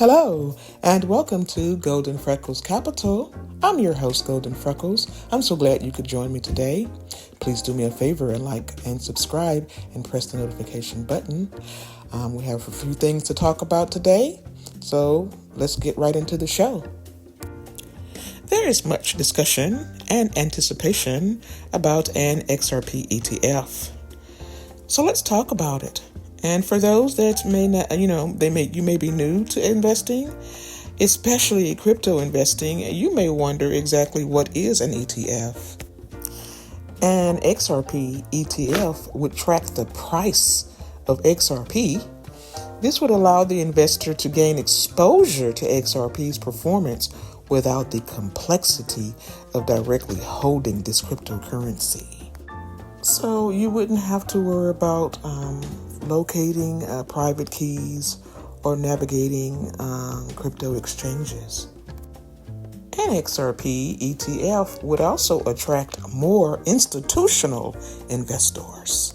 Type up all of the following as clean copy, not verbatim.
Hello, and welcome to Golden Freckles Capital. I'm your host, Golden Freckles. I'm so glad you could join me today. Please do me a favor and like and subscribe and press the notification button. We have a few things to talk about today, so let's get right into the show. There is much discussion and anticipation about an XRP ETF. So let's talk about it. And for those that may not, you may be new to investing, especially crypto investing, you may wonder exactly what is an ETF. An XRP ETF would track the price of XRP. This would allow the investor to gain exposure to XRP's performance without the complexity of directly holding this cryptocurrency. So you wouldn't have to worry about locating private keys or navigating crypto exchanges. An XRP ETF would also attract more institutional investors.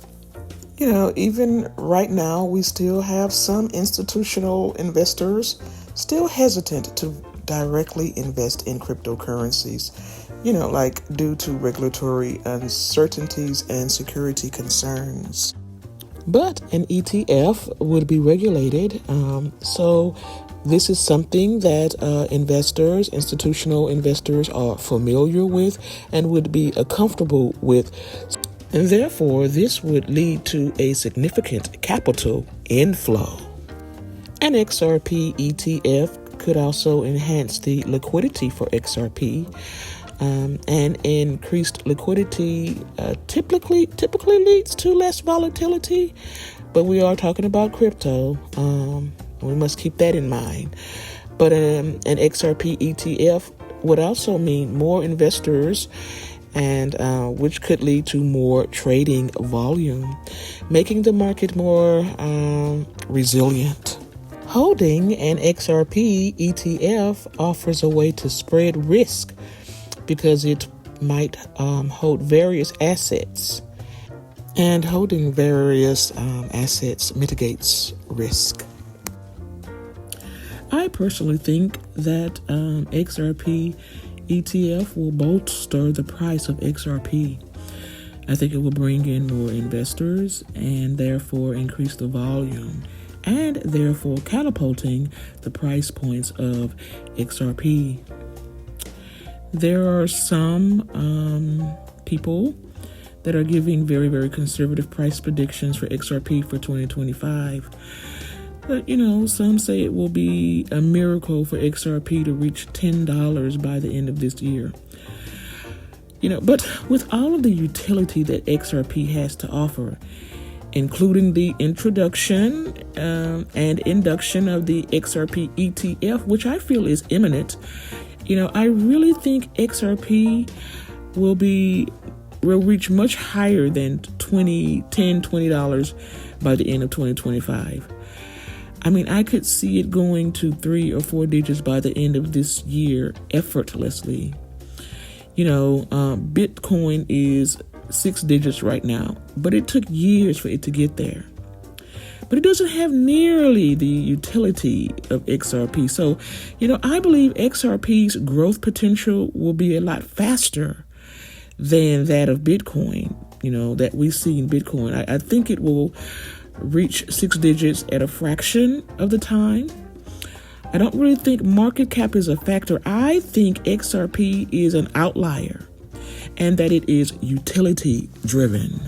Even right now, we still have some institutional investors still hesitant to directly invest in cryptocurrencies, like due to regulatory uncertainties and security concerns. But an ETF would be regulated, so this is something that institutional investors are familiar with and would be comfortable with. And therefore, this would lead to a significant capital inflow. An XRP ETF could also enhance the liquidity for XRP. And increased liquidity typically leads to less volatility, but we are talking about crypto. We must keep that in mind. But an XRP ETF would also mean more investors, and which could lead to more trading volume, making the market more resilient. Holding an XRP ETF offers a way to spread risk, because it might hold various assets, and holding various assets mitigates risk. I personally think that XRP ETF will bolster the price of XRP. I think it will bring in more investors and therefore increase the volume, and therefore catapulting the price points of XRP. There are some people that are giving very, very conservative price predictions for XRP for 2025. But, some say it will be a miracle for XRP to reach $10 by the end of this year. But with all of the utility that XRP has to offer, including the introduction and induction of the XRP ETF, which I feel is imminent, I really think XRP will reach much higher than $20 by the end of 2025. I could see it going to 3 or 4 digits by the end of this year effortlessly. Bitcoin is 6 digits right now, but it took years for it to get there. But it doesn't have nearly the utility of XRP. So, I believe XRP's growth potential will be a lot faster than that of Bitcoin, that we see in Bitcoin. I think it will reach 6 digits at a fraction of the time. I don't really think market cap is a factor. I think XRP is an outlier and that it is utility driven.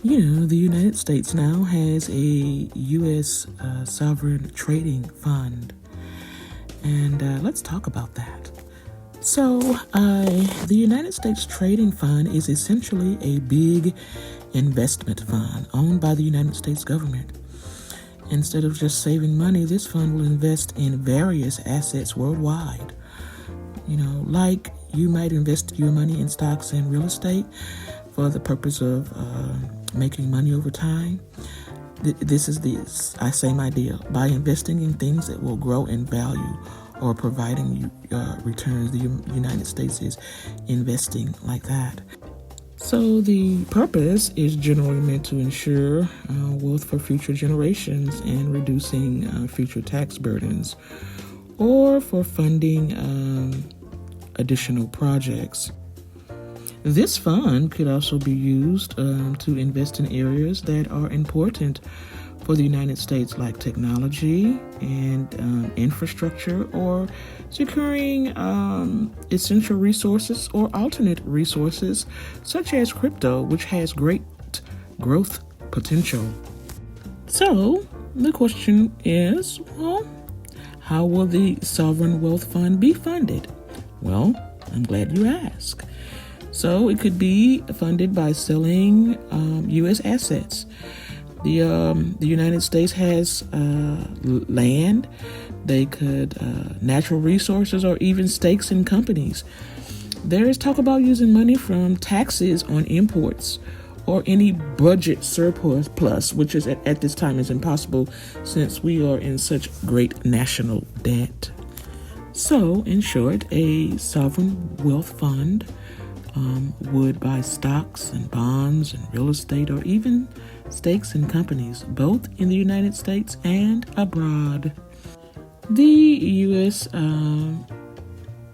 The United States now has a U.S. sovereign trading fund, and let's talk about that. So, the United States Trading Fund is essentially a big investment fund owned by the United States government. Instead of just saving money, this fund will invest in various assets worldwide. Like you might invest your money in stocks and real estate for the purpose of making money over time. This is the same idea. By investing in things that will grow in value or providing you returns, the United States is investing like that. So the purpose is generally meant to ensure wealth for future generations and reducing future tax burdens or for funding additional projects. This fund could also be used to invest in areas that are important for the United States, like technology and infrastructure, or securing essential resources or alternate resources, such as crypto, which has great growth potential. So the question is, well, how will the Sovereign Wealth Fund be funded? Well, I'm glad you asked. So it could be funded by selling U.S. assets. The United States has land. They could natural resources, or even stakes in companies. There is talk about using money from taxes on imports or any budget surplus plus, which is at this time is impossible since we are in such great national debt. So, in short, a sovereign wealth fund would buy stocks and bonds and real estate, or even stakes in companies, both in the United States and abroad. The U.S.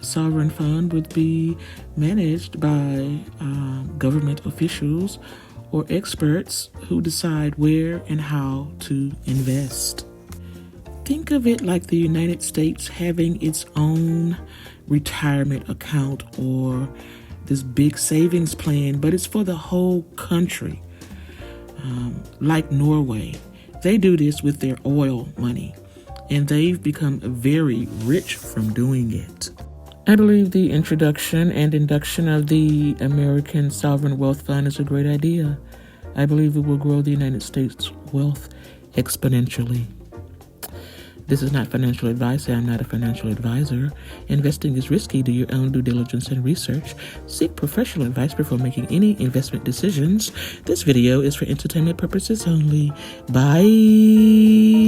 Sovereign Fund would be managed by government officials or experts who decide where and how to invest. Think of it like the United States having its own retirement account or this big savings plan, but it's for the whole country. Like Norway, they do this with their oil money, and they've become very rich from doing it. I believe the introduction and induction of the American Sovereign Wealth Fund is a great idea. I believe it will grow the United States' wealth exponentially. This is not financial advice. I am not a financial advisor. Investing is risky. Do your own due diligence and research. Seek professional advice before making any investment decisions. This video is for entertainment purposes only. Bye.